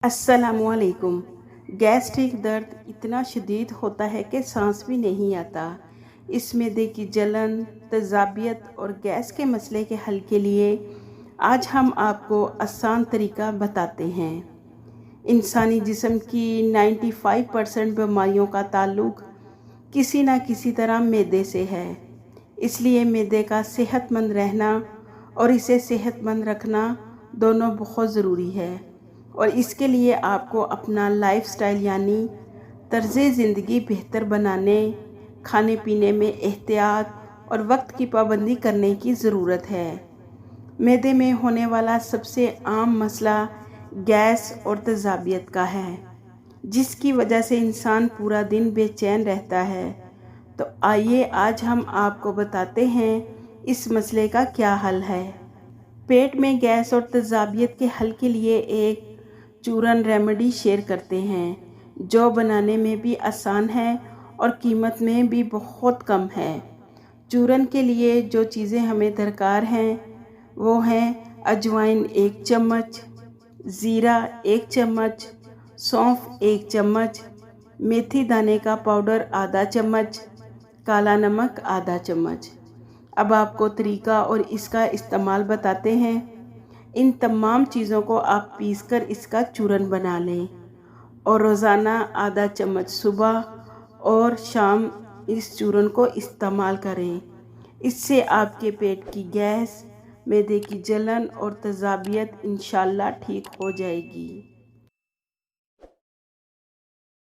अस्सलामुअलैकुम। गैस्ट्रिक दर्द इतना शदीद होता है कि सांस भी नहीं आता। इस मैदे की जलन, तेज़ाबियत और गैस के मसले के हल के लिए आज हम आपको आसान तरीका बताते हैं। इंसानी जिस्म की 95% बीमारियों का ताल्लुक किसी न किसी तरह मैदे से है। इसलिए मैदे का सेहतमंद रहना और इसे सेहतमंद रखना दोनों बहुत ज़रूरी है। और इसके लिए आपको अपना लाइफस्टाइल यानी तर्ज़ ज़िंदगी बेहतर बनाने, खाने पीने में एहतियात और वक्त की पाबंदी करने की ज़रूरत है। मैदे में होने वाला सबसे आम मसला गैस और तेज़ाबियत का है, जिसकी वजह से इंसान पूरा दिन बेचैन रहता है। तो आइए आज हम आपको बताते हैं इस मसले का क्या हल है। पेट में गैस और तेज़ाबियत के हल के लिए एक चूरन रेमेडी शेयर करते हैं, जो बनाने में भी आसान है और कीमत में भी बहुत कम है। चूरन के लिए जो चीज़ें हमें दरकार हैं वो हैं अजवाइन 1 चम्मच, ज़ीरा 1 चम्मच, सौंफ 1 चम्मच, मेथी दाने का पाउडर आधा चम्मच, काला नमक आधा चम्मच। अब आपको तरीका और इसका इस्तेमाल बताते हैं। इन तमाम चीज़ों को आप पीसकर इसका चूरन बना लें और रोज़ाना आधा चम्मच सुबह और शाम इस चूरन को इस्तेमाल करें। इससे आपके पेट की गैस, मैदे की जलन और तेज़ाबियत इंशाअल्लाह ठीक हो जाएगी।